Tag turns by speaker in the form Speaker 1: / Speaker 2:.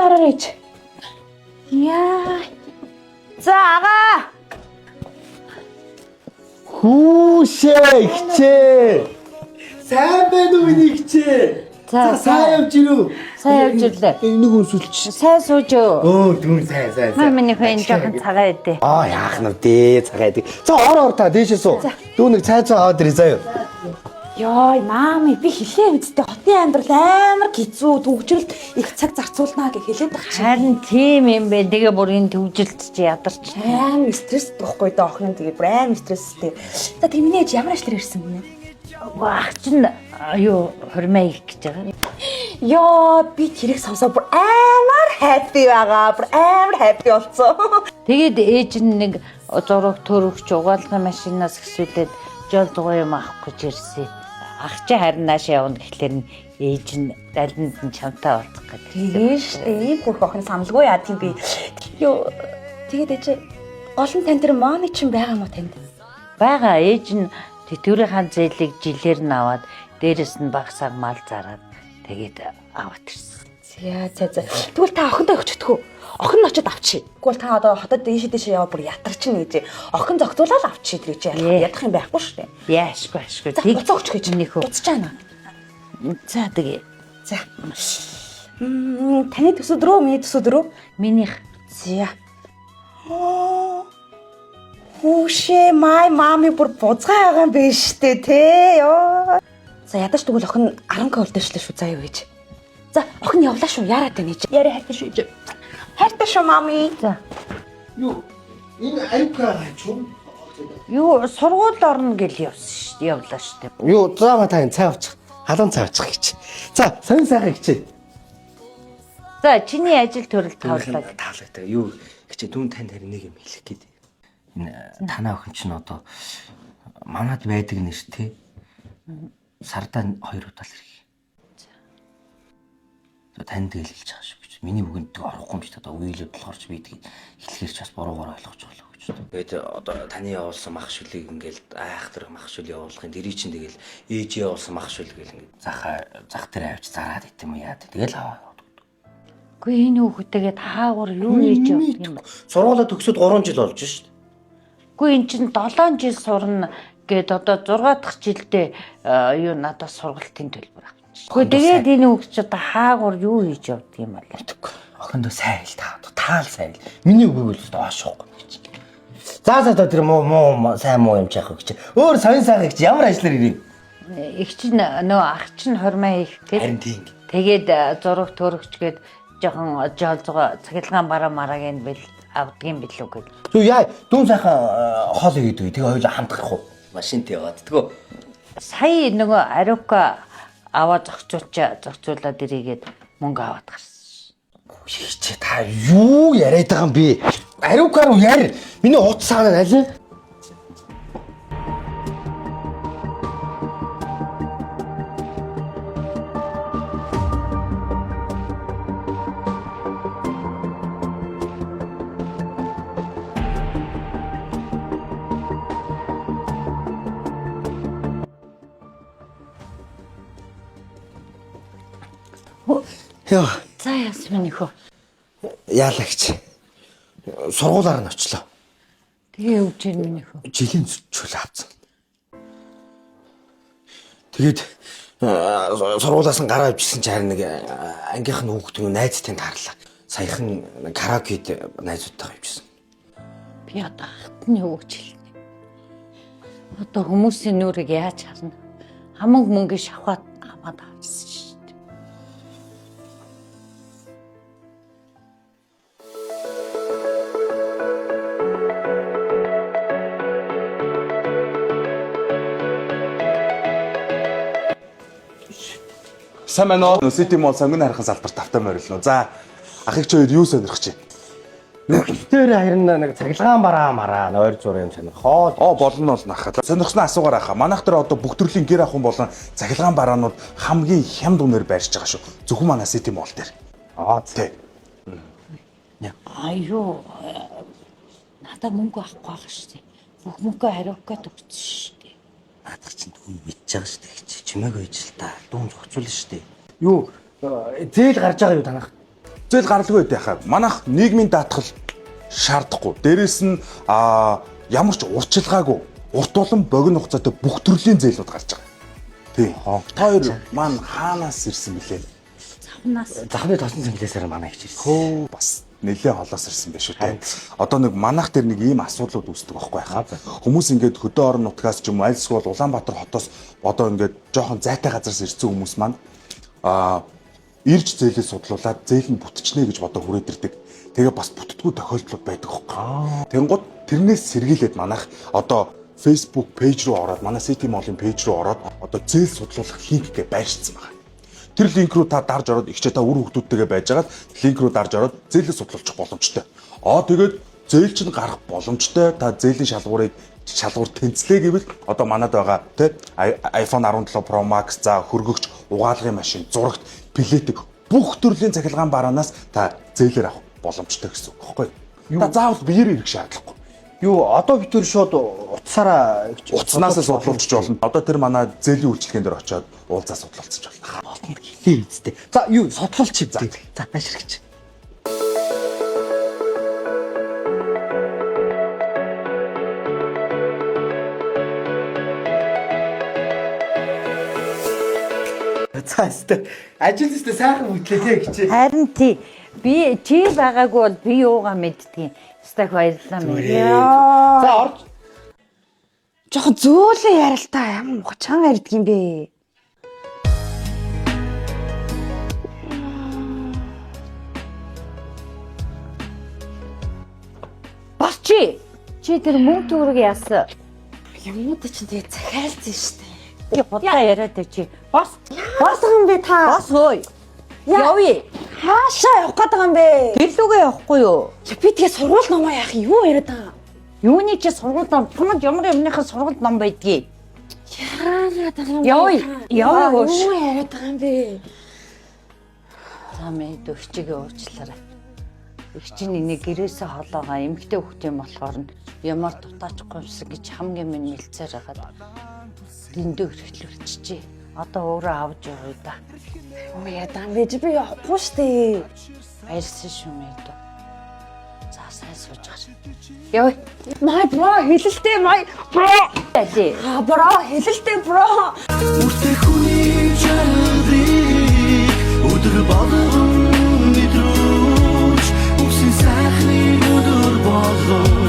Speaker 1: зараар ээж. Яа. За агаа.
Speaker 2: Хүүшээ ихчээ. Сайн байна уу миний ихчээ?
Speaker 1: За
Speaker 2: сайн явж ирүү.
Speaker 1: Сайн явж ирлээ.
Speaker 2: Нэг үнсүүлч.
Speaker 1: Сайн сууж өө.
Speaker 2: Дүүн сайн.
Speaker 1: Миний хэн жоохон цагаа идэ.
Speaker 2: Яах нь дээ цагаа идэг. За ор та дээшээ суу. Дүү нэг цай аваад ирээ заяа.
Speaker 1: Йой, маами би хэлээ үсттэй хотын амьдрал амар хэцүү төгжрэлт их цаг зарцуулнаа гэж хэлээд байгаа чинь. Харин тийм юм бэ. Тэгээ бүр энэ төгжрэлт чи ядарч. Аим стресс тоххой доо охин тэгээ бүр аим стресстэй. За тэмнэж ямар ажлаар ирсэн бэ? Ах чин юу хормоо их гэж байгаа. Йоо, би тэрийг сонсоо бүр амар happy байгаа. Бүр амар happy болцсон. Тэгээд ээж нь нэг зураг төрөгч угаалгын машинаас гисүүлээд жол дугаа юм авах гэж ирсэн. Ах чи харин наашаа явна гэхлээр ээж нь далинд нь чамтай уулзах гэдэг. Тийм шүү дээ. Ийм бүх охин самлгүй яа тийм би. Йоо, тэгээд ээж гол нь тань тэр мами чинь байгаа мó танд? Бага. Ээж нь тэтгэврийн зээлийг жилээр нь аваад дээрэс нь багсаар мал зараад тэгээд аваад ирсэн. За. Тэгвэл та охиндоо өгчөдгөө. Охин нь очиод авчи. Тэгвэл та одоо хотод дээшээ яваа бүр ятарч нээж. Охин зогцуулаад авчи гэж ядах юм байхгүй шүү дээ. Яашгүй. Тийг цогч гэж нөхөө. Буцаж байна. За тэгээ. За. Таны төсөд рүү, миний төсөд рүү? Минийх. За. Хүүшээ, мами бүр бузгаа байгаа юм биш үү те ёо. За ядаж тэгвэл охин 10к болдошлаа шүү заа юу гэж. За охин явлаа шүү яарад байна гэж. Яри хайтай шүү гэж. Хайтай шүү мами. За.
Speaker 2: Юу? Энэ аюука чуу?
Speaker 1: Юу сургууль орно гэл явсан шүү дээ. Явлаа шүү дээ.
Speaker 2: Юу заава та энэ цай авчих. Халуун цай авчих гэж. За, сонин сайхан хичээ.
Speaker 1: За, чиний ажил төрөл тавлаа.
Speaker 2: Тавлаа. Юу хичээ дүүн танд харин нэг юм хэлэх гээд. Энэ танаа охин чинь одоо манад байдаг нэр тий. Сардаа 2 удаа л ирэх. За танд л хэлж байгаа шүү гэж. Миний бүгэндээ орохгүй юм ч одоо үейлүүд болохоорч бидгийг хэлэхэрч бас буруугаар ойлгож байгаа л гэж. Тэгээд одоо таны явуулсан мах шүлийг ингээл айхтар мах шүл явуулахын дэрий чинь тэгэл ээж явуулсан мах шүл гэл ингээд зах дээр авч зараад итем юм яа. Тэгэл аваа.
Speaker 1: Үгүй энэ хүүхдтэйгээ таагаар юу хийж явдаг юм бэ?
Speaker 2: Сургуулаа төгсөөд 3 жил болж шүү дээ.
Speaker 1: Үгүй эн чинь 7 жил сурна гээд одоо 6 дахь жилдээ юу надад сургалтын төлбөр авчих. Үгүй тэгээд энэ хүүхд ч одоо хаагаар юу хийж явдаг юм бэ?
Speaker 2: Охиндоо сайн л таал сайн л. Миний үгийг л доошоохгүй гэж. За тэр муу сайн муу юм чаах гэж. Өөр сонин сайхан гэж ямар ажиллаар ирээ?
Speaker 1: Их чинь нөө ах чинь хормоо их гээд.
Speaker 2: Харин тийм.
Speaker 1: Тэгээд зураг төрөгч гээд жоохон жолцоо цахилгаан бараа марааг нь бэл авдгийн билүү гээд.
Speaker 2: Зү яа дүүн сайхан хоол игээд тэгээ хоёул хамтгах уу? Машинт яваад тгөө.
Speaker 1: Сая нөгөө ариука аваа зохицуулаад ирээгээд мөнгө аваад гарсан.
Speaker 2: Хичээ та юу яриад байгаа юм бэ? Ариукаар уу яар? Миний утас цаана аль? Яа.
Speaker 1: За ясмын нөхөө.
Speaker 2: Яалаа гэж. Сургуулаар нь очлоо.
Speaker 1: Тэгээ өвч юм нөхөө.
Speaker 2: Жилийн чөл авсан. Тэгээд сургуулаас нь гараа авчихсан чинь харин нэг ангийнх нь хүүхэд нь найзтай тарлаа. Саяхан караокед найзуудтайгаа явчихсан.
Speaker 1: Би одоо хатны өвч хэлнэ. Одоо хүмүүсийн нүрийг яаж харна? Хамаг мөнгө шавхаад аваад авчихсан шүү дээ.
Speaker 3: Сайн байна уу? Сити мол сонгоны харахын салбарт тавтай морилно. За ахыг ч хоёр юу сонирхож байна?
Speaker 2: Тэр харин нэг цахилгаан бараа мараа нойр зур юм сонирхоо.
Speaker 3: Болно ахаа. Сонирхсноо асуугаар ахаа. Манайх дээр одоо бүх төрлийн гэр ахын болон цахилгаан бараанууд хамгийн хямд үнээр байршиж байгаа шүү. Зөвхөн манай сити мол дээр. Тий.
Speaker 1: Аюу. Надаа мөнгө авахгүй байгаа шүү дээ. Бүх мөнгөө ариукад өгсөн шүү дээ.
Speaker 2: Наадах чинь түүний мэдж байгаа шүү дээ. Чимээг үйж л та дүүн зохицуулна шүү дээ. Юу зээл гарч байгаа юу танах?
Speaker 3: зээл гаралгүй байхаа. Манайх нийгмийн даатгал шаардахгүй. Дээрээс нь ямар ч урчилгаагүй урт улам богино хугацаатай бүх төрлийн зээлүүд гарч байгаа. Тий. Хоёр маань хаанаас ирсэн бэлээ?
Speaker 2: Захны тосон цэнгэлээсээр манай хич ирсэн.
Speaker 3: Хөө бас нэлээд холоос ирсэн байх шүү дээ. Одоо нэг манайх дээр нэг ийм асуудлууд үүсдэг байхгүй хаа. Хүмүүс ингээд хөдөө орон нутгаас ч юм уу аль эсвэл Улаанбаатар хотоос одоо ингээд жоохон зайтай газараас ирсэн хүмүүс маань ирж зээлээ судлуулад зээл нь бүтчихнэ гэж бодоо хүрээд ирдэг. Тэгээ бас бүтдэггүй тохиолдлууд байдаг хөөхгүй. Тэнгууд тэрнээс сэргийлээд манайх одоо Facebook пэйж рүү ороод манай City Mall-ын пэйж рүү ороод одоо зээл судлуулах линк гэж байршсан байна. Тэр линк рүү та дарж ороод ихчээ та үр хүүхдүүдтэйгээ байжгаад линк рүү дарж ороод зээлээ судлуулчих боломжтой. Тэгээд зээл чинь гарах боломжтой. Та зээлийн шалгуур тэнцлээ гэвэл одоо манад байгаа тий iPhone 17 Pro Max за хөргөгч угаалгын машин зурагт плетик бүх төрлийн цахилгаан бараанаас та зээлээр авах боломжтой гэсэн үг байхгүй юу? Та заавал биеэр ирэх шаардлагагүй.
Speaker 4: Юу одоо бид төр шууд
Speaker 3: утаснаас судлуулчих болно. Одоо тэр манай зээлийн үйлчлэгэн дээр очиод уулзаа судлуулчих болно.
Speaker 4: болтон хэлээ үстэй. За юу судлуулчих за. За баширч. Цаастай ажил өстө сайхан бүтлээ те гэж.
Speaker 1: Харин тий. Би чи байгаагүй бол би юугаа мэддгийг. Стаг баярлалаа мэн.
Speaker 4: За орж.
Speaker 1: Жохон зөөлөн ярилтаа ямар ухаан ярьдаг юм бэ? Бас чи тэр мөнгө төгрөг яасан? Юмнууд чинь тэгээ захиалсан шүү дээ. Би бодоо яриад байв чи. Бас юм бэ та? Бас хөөе. Явъя. Хаашаа явах гээд байгаа юм бэ? Гэлүүгээ явахгүй юу? Би тэгээ сургууль номоо яах юу яриад байгаа? Юуны чи сургууль ном? Чамд ямар юмныхаа сургууль ном байдгийг? Яагаад байгаа юм бэ? Явъя хөөш. Юу яриад байгаа юм бэ? За мэд өгчигээ уучлаарай. Өгчийн нэг гэрээсээ холоогоо эмгтэй хөхт юм болохоор нь ямар дутаачгүй юмсан гэж хамгийн минь нэлцээр хагаад дэндүү хэрэглүүлчихжээ. Одоо өөрөө авч явъя да. Оо ядаа би явахгүй штэ. Баярсан шүү мэд. За сайн сууж гаш. Явъя. My bro хэлэлтэй my bro. Эли. Bro хэлэлтэй bro.
Speaker 5: Үртэй хүний чанарыг өдөр болгон мэдрүүч үсэн сайхны өдөр болгон